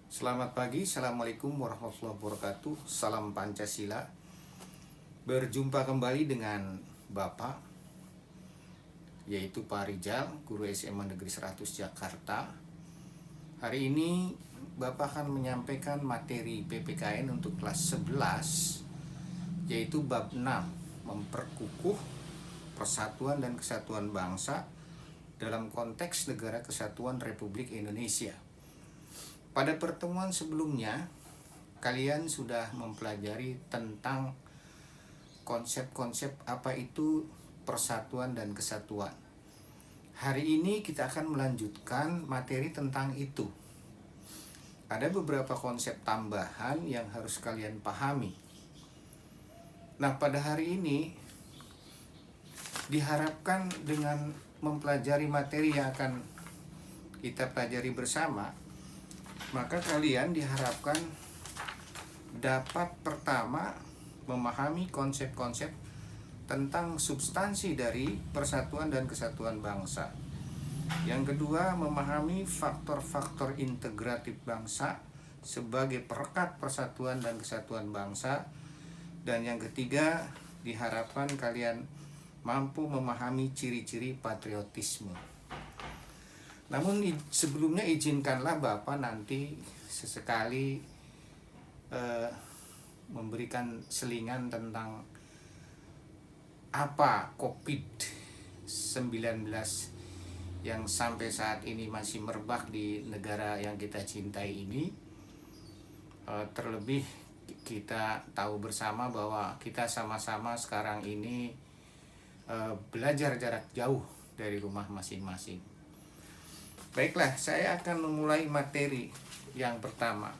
Selamat pagi, Assalamualaikum warahmatullahi wabarakatuh. Salam Pancasila. Berjumpa kembali dengan Bapak, yaitu Pak Rijal, Guru SMA Negeri 100 Jakarta. Hari ini Bapak akan menyampaikan materi PPKN untuk kelas 11, yaitu bab 6, memperkukuh persatuan dan kesatuan bangsa dalam konteks Negara Kesatuan Republik Indonesia. Pada pertemuan sebelumnya, kalian sudah mempelajari tentang konsep-konsep apa itu persatuan dan kesatuan. Hari ini kita akan melanjutkan materi tentang itu. Ada beberapa konsep tambahan yang harus kalian pahami. Nah, pada hari ini diharapkan dengan mempelajari materi yang akan kita pelajari bersama, maka kalian diharapkan dapat pertama memahami konsep-konsep tentang substansi dari persatuan dan kesatuan bangsa. Yang kedua, memahami faktor-faktor integratif bangsa sebagai perekat persatuan dan kesatuan bangsa. Dan yang ketiga, diharapkan kalian mampu memahami ciri-ciri patriotisme. Namun sebelumnya izinkanlah Bapak nanti sesekali memberikan selingan tentang apa COVID-19 yang sampai saat ini masih merebak di negara yang kita cintai ini. Terlebih kita tahu bersama bahwa kita sama-sama sekarang ini belajar jarak jauh dari rumah masing-masing. Baiklah, saya akan memulai materi yang pertama.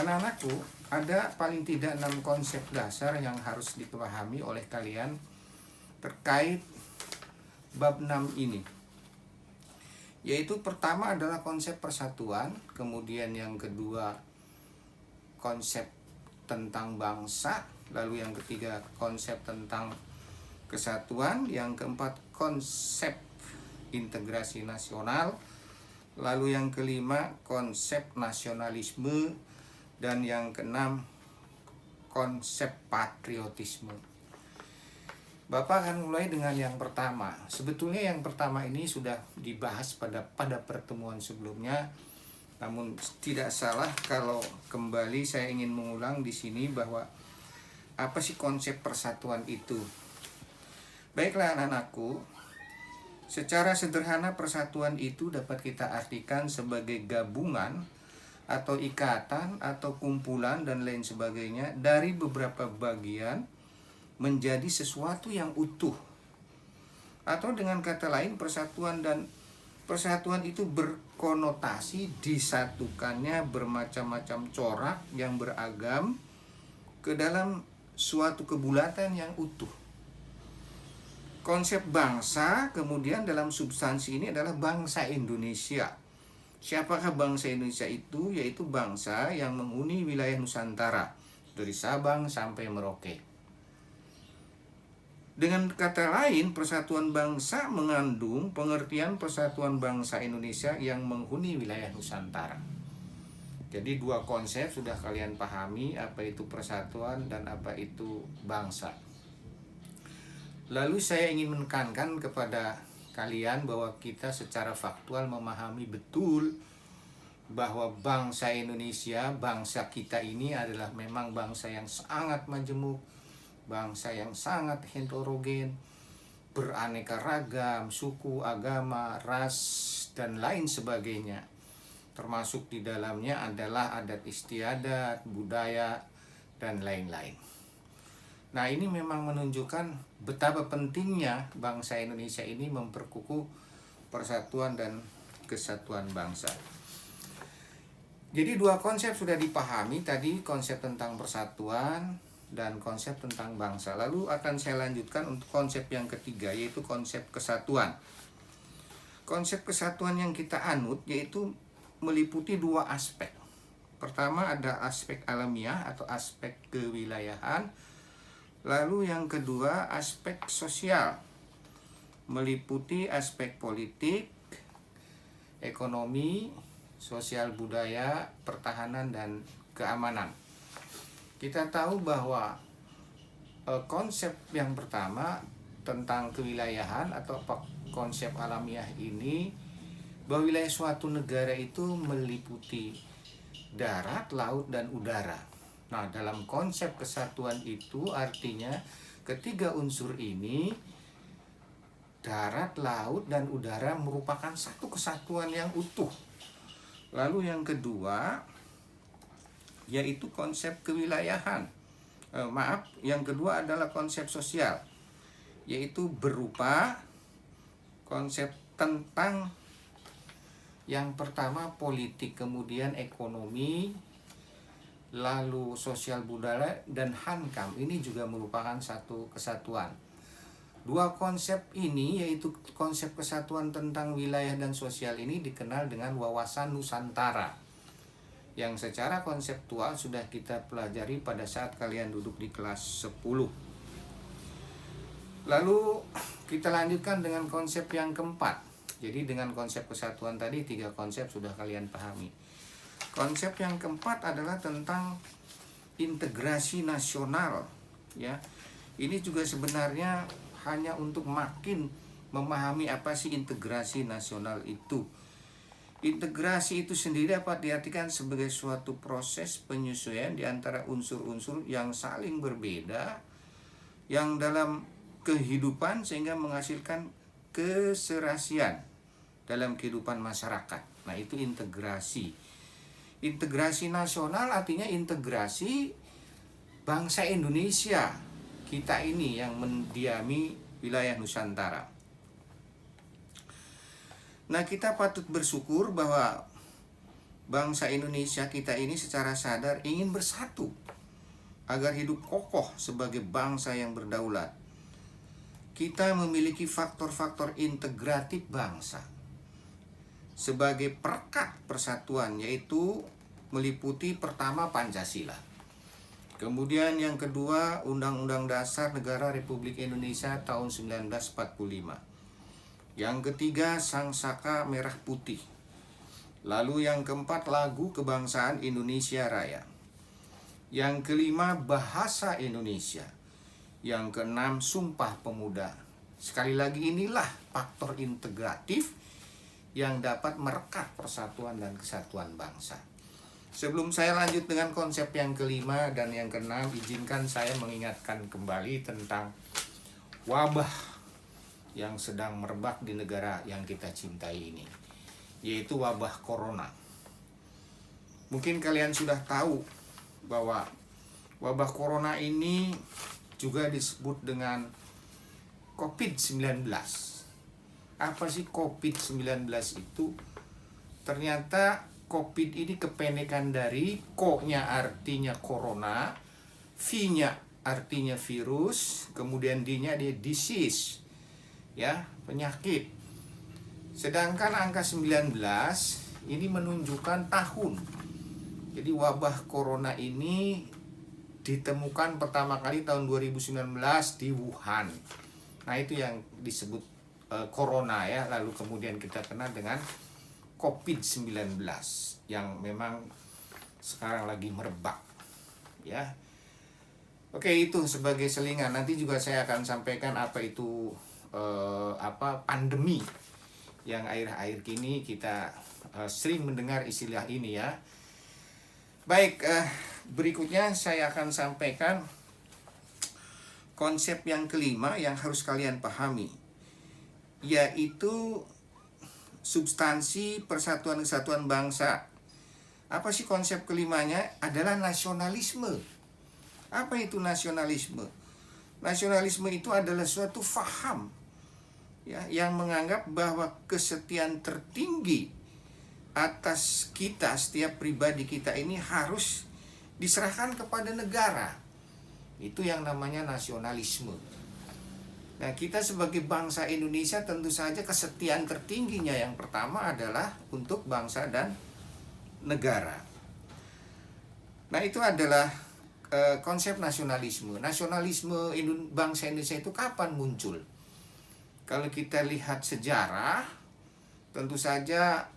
Anak-anakku, ada paling tidak 6 konsep dasar yang harus dipahami oleh kalian terkait bab 6 ini. Yaitu pertama adalah konsep persatuan, kemudian yang kedua konsep tentang bangsa, lalu yang ketiga konsep tentang kesatuan, yang keempat konsep integrasi nasional, lalu yang kelima konsep nasionalisme, dan yang keenam konsep patriotisme. Bapak akan mulai dengan yang pertama. Sebetulnya yang pertama ini sudah dibahas pada pertemuan sebelumnya, namun tidak salah kalau kembali saya ingin mengulang di sini bahwa apa sih konsep persatuan itu. Baiklah anak-anakku, secara sederhana persatuan itu dapat kita artikan sebagai gabungan atau ikatan atau kumpulan dan lain sebagainya dari beberapa bagian menjadi sesuatu yang utuh. Atau dengan kata lain, persatuan itu berkonotasi disatukannya bermacam-macam corak yang beragam ke dalam suatu kebulatan yang utuh. Konsep bangsa kemudian dalam substansi ini adalah bangsa Indonesia. Siapakah bangsa Indonesia itu? Yaitu bangsa yang menghuni wilayah Nusantara dari Sabang sampai Merauke. Dengan kata lain, persatuan bangsa mengandung pengertian persatuan bangsa Indonesia yang menghuni wilayah Nusantara. Jadi 2 konsep sudah kalian pahami, apa itu persatuan dan apa itu bangsa. Lalu saya ingin menekankan kepada kalian bahwa kita secara faktual memahami betul bahwa bangsa Indonesia, bangsa kita ini adalah memang bangsa yang sangat majemuk, bangsa yang sangat heterogen, beraneka ragam, suku, agama, ras, dan lain sebagainya. Termasuk di dalamnya adalah adat istiadat, budaya, dan lain-lain. Nah, ini memang menunjukkan betapa pentingnya bangsa Indonesia ini memperkukuh persatuan dan kesatuan bangsa. Jadi 2 konsep sudah dipahami tadi, konsep tentang persatuan dan konsep tentang bangsa. Lalu akan saya lanjutkan untuk konsep yang ketiga, yaitu konsep kesatuan. Konsep kesatuan yang kita anut yaitu meliputi 2 aspek. Pertama ada aspek alamiah atau aspek kewilayahan. Lalu yang kedua aspek sosial, meliputi aspek politik, ekonomi, sosial budaya, pertahanan, dan keamanan. Kita tahu bahwa konsep yang pertama tentang kewilayahan atau konsep alamiah ini, bahwa wilayah suatu negara itu meliputi darat, laut, dan udara. Nah, dalam konsep kesatuan itu artinya ketiga unsur ini, darat, laut, dan udara, merupakan satu kesatuan yang utuh. Lalu yang kedua yaitu konsep kewilayahan. Yang kedua adalah konsep sosial, yaitu berupa konsep tentang yang pertama politik, kemudian ekonomi, lalu sosial budaya, dan hankam. Ini juga merupakan satu kesatuan. Dua konsep ini, yaitu konsep kesatuan tentang wilayah dan sosial ini, dikenal dengan wawasan Nusantara, yang secara konseptual sudah kita pelajari pada saat kalian duduk di kelas 10. Lalu kita lanjutkan dengan konsep yang keempat. Jadi dengan konsep kesatuan tadi, 3 konsep sudah kalian pahami. Konsep yang keempat adalah tentang integrasi nasional, ya. Ini juga sebenarnya hanya untuk makin memahami apa sih integrasi nasional itu. Integrasi itu sendiri dapat diartikan sebagai suatu proses penyesuaian di antara unsur-unsur yang saling berbeda yang dalam kehidupan sehingga menghasilkan keserasian dalam kehidupan masyarakat. Nah, itu integrasi. Integrasi nasional artinya integrasi bangsa Indonesia kita ini yang mendiami wilayah Nusantara. Nah, kita patut bersyukur bahwa bangsa Indonesia kita ini secara sadar ingin bersatu agar hidup kokoh sebagai bangsa yang berdaulat. Kita memiliki faktor-faktor integratif bangsa sebagai perekat persatuan, yaitu meliputi pertama Pancasila. Kemudian yang kedua Undang-Undang Dasar Negara Republik Indonesia tahun 1945. Yang ketiga Sang Saka Merah Putih. Lalu yang keempat Lagu Kebangsaan Indonesia Raya. Yang kelima Bahasa Indonesia. Yang keenam Sumpah Pemuda. Sekali lagi, inilah faktor integratif yang dapat merekat persatuan dan kesatuan bangsa. Sebelum saya lanjut dengan konsep yang kelima dan yang keenam, izinkan saya mengingatkan kembali tentang wabah yang sedang merebak di negara yang kita cintai ini, yaitu wabah corona. Mungkin kalian sudah tahu bahwa wabah corona ini juga disebut dengan COVID-19. Apa sih COVID-19 itu? Ternyata COVID ini kependekan dari ko-nya artinya corona, V-nya artinya virus, kemudian D-nya dia disease, ya, penyakit. Sedangkan angka 19 ini menunjukkan tahun. Jadi wabah corona ini ditemukan pertama kali tahun 2019 di Wuhan. Nah, itu yang disebut corona, ya. Lalu kemudian kita kenal dengan COVID-19 yang memang sekarang lagi merebak, ya. Oke, itu sebagai selingan. Nanti juga saya akan sampaikan apa itu pandemi yang akhir-akhir kini kita sering mendengar istilah ini, ya. Baik, berikutnya saya akan sampaikan konsep yang kelima yang harus kalian pahami, yaitu substansi persatuan kesatuan bangsa. Apa sih konsep kelimanya? Adalah nasionalisme. Apa itu nasionalisme? Nasionalisme itu adalah suatu faham, ya, yang menganggap bahwa kesetiaan tertinggi atas kita, setiap pribadi kita ini harus diserahkan kepada negara. Itu yang namanya nasionalisme. Nah, kita sebagai bangsa Indonesia tentu saja kesetiaan tertingginya yang pertama adalah untuk bangsa dan negara. Nah, itu adalah konsep nasionalisme. Nasionalisme bangsa Indonesia itu kapan muncul? Kalau kita lihat sejarah, tentu saja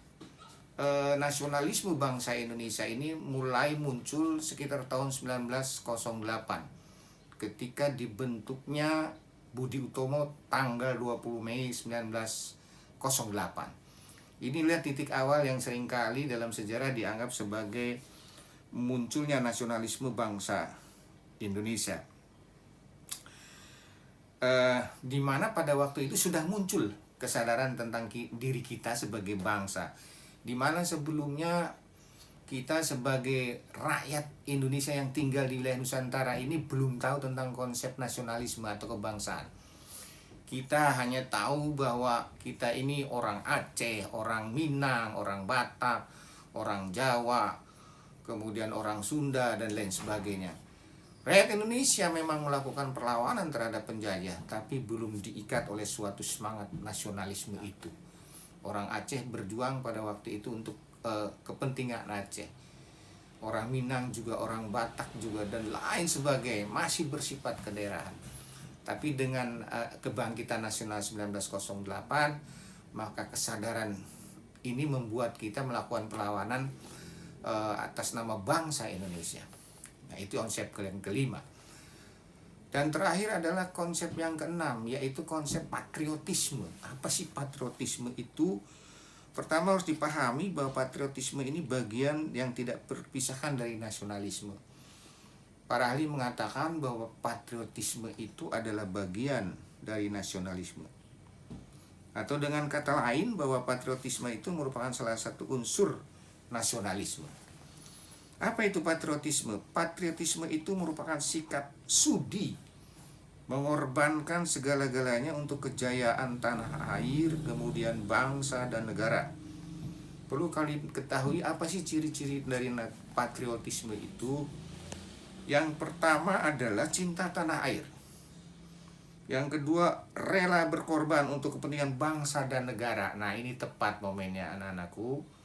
nasionalisme bangsa Indonesia ini mulai muncul sekitar tahun 1908 ketika dibentuknya Budi Utomo tanggal 20 Mei 1908. Inilah titik awal yang seringkali dalam sejarah dianggap sebagai munculnya nasionalisme bangsa Indonesia. Di mana pada waktu itu sudah muncul kesadaran tentang diri kita sebagai bangsa, di mana sebelumnya kita sebagai rakyat Indonesia yang tinggal di wilayah Nusantara ini belum tahu tentang konsep nasionalisme atau kebangsaan. Kita hanya tahu bahwa kita ini orang Aceh, orang Minang, orang Batak, orang Jawa, kemudian orang Sunda, dan lain sebagainya. Rakyat Indonesia memang melakukan perlawanan terhadap penjajah, tapi belum diikat oleh suatu semangat nasionalisme itu. Orang Aceh berjuang pada waktu itu untuk kepentingan Aceh. Orang Minang juga, orang Batak juga, dan lain sebagainya masih bersifat kedaerahan. Tapi dengan kebangkitan nasional 1908, maka kesadaran ini membuat kita melakukan perlawanan atas nama bangsa Indonesia. Nah, itu konsep yang kelima. Dan terakhir adalah konsep yang keenam, yaitu konsep patriotisme. Apa sih patriotisme itu? Pertama harus dipahami bahwa patriotisme ini bagian yang tidak berpisahkan dari nasionalisme. Para ahli mengatakan bahwa patriotisme itu adalah bagian dari nasionalisme. Atau dengan kata lain, bahwa patriotisme itu merupakan salah satu unsur nasionalisme. Apa itu patriotisme? Patriotisme itu merupakan sikap sudi mengorbankan segala-galanya untuk kejayaan tanah air, kemudian bangsa dan negara. Perlu kalian ketahui apa sih ciri-ciri dari patriotisme itu? Yang pertama adalah cinta tanah air. Yang kedua, rela berkorban untuk kepentingan bangsa dan negara. Nah, ini tepat momennya anak-anakku.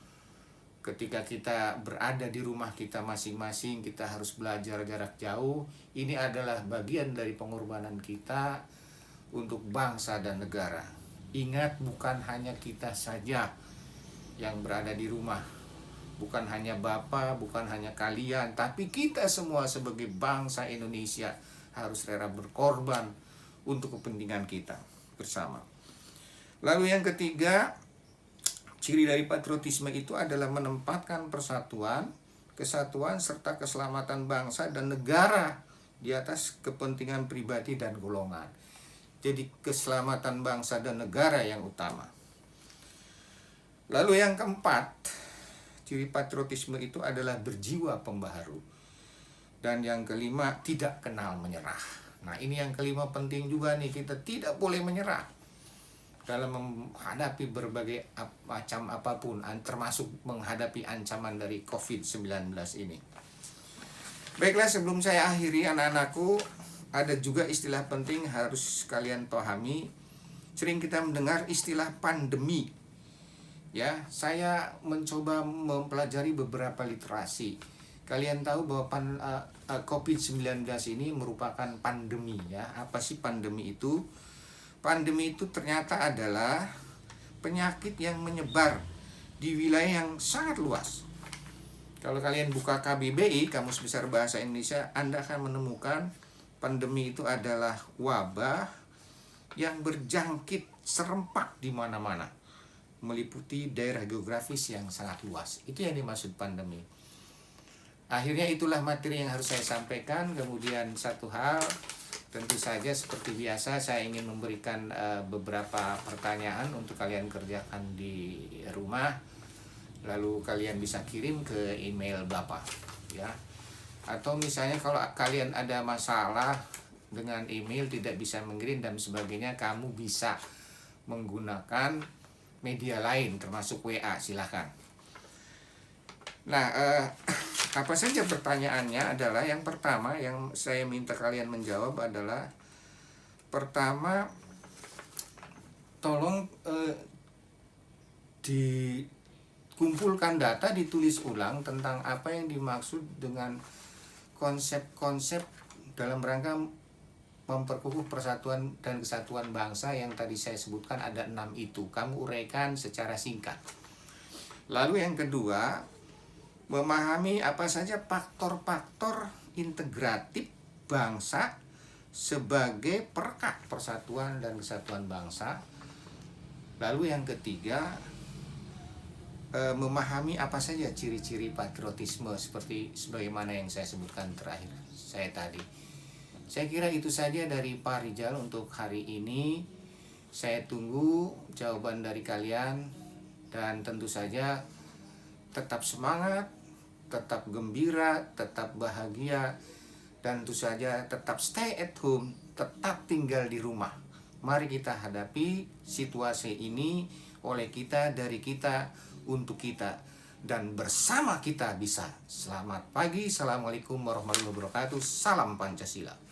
Ketika kita berada di rumah kita masing-masing, kita harus belajar jarak jauh. Ini adalah bagian dari pengorbanan kita untuk bangsa dan negara. Ingat, bukan hanya kita saja yang berada di rumah. Bukan hanya Bapak, bukan hanya kalian, tapi kita semua sebagai bangsa Indonesia harus rela berkorban untuk kepentingan kita bersama. Lalu yang ketiga, ciri dari patriotisme itu adalah menempatkan persatuan, kesatuan, serta keselamatan bangsa dan negara di atas kepentingan pribadi dan golongan. Jadi keselamatan bangsa dan negara yang utama. Lalu yang keempat, ciri patriotisme itu adalah berjiwa pembaharu. Dan yang kelima, tidak kenal menyerah. Nah, ini yang kelima penting juga nih, kita tidak boleh menyerah dalam menghadapi berbagai macam apapun, termasuk menghadapi ancaman dari COVID-19 ini. Baiklah, sebelum saya akhiri anak-anakku, ada juga istilah penting harus kalian pahami. Sering kita mendengar istilah pandemi. Ya, saya mencoba mempelajari beberapa literasi. Kalian tahu bahwa COVID-19 ini merupakan pandemi, ya. Apa sih pandemi itu? Pandemi itu ternyata adalah penyakit yang menyebar di wilayah yang sangat luas. Kalau kalian buka KBBI, Kamus Besar Bahasa Indonesia, Anda akan menemukan pandemi itu adalah wabah yang berjangkit serempak di mana-mana, meliputi daerah geografis yang sangat luas. Itu yang dimaksud pandemi. Akhirnya itulah materi yang harus saya sampaikan. Kemudian satu hal, tentu saja seperti biasa saya ingin memberikan beberapa pertanyaan untuk kalian kerjakan di rumah. Lalu kalian bisa kirim ke email Bapak, ya. Atau misalnya kalau kalian ada masalah dengan email tidak bisa mengirim dan sebagainya, kamu bisa menggunakan media lain termasuk WA, silahkan. Nah, apa saja pertanyaannya adalah yang pertama yang saya minta kalian menjawab adalah, pertama, tolong dikumpulkan data, ditulis ulang tentang apa yang dimaksud dengan konsep-konsep dalam rangka memperkukuh persatuan dan kesatuan bangsa yang tadi saya sebutkan ada 6 itu. Kamu uraikan secara singkat. Lalu yang kedua, memahami apa saja faktor-faktor integratif bangsa sebagai perekat persatuan dan kesatuan bangsa. Lalu yang ketiga, memahami apa saja ciri-ciri patriotisme seperti sebagaimana yang saya sebutkan terakhir saya tadi. Saya kira itu saja dari Pak Rijal untuk hari ini. Saya tunggu jawaban dari kalian dan tentu saja tetap semangat, tetap gembira, tetap bahagia, dan tentu saja tetap stay at home, tetap tinggal di rumah. Mari kita hadapi situasi ini oleh kita, dari kita, untuk kita, dan bersama kita bisa. Selamat pagi, assalamualaikum warahmatullahi wabarakatuh, salam Pancasila.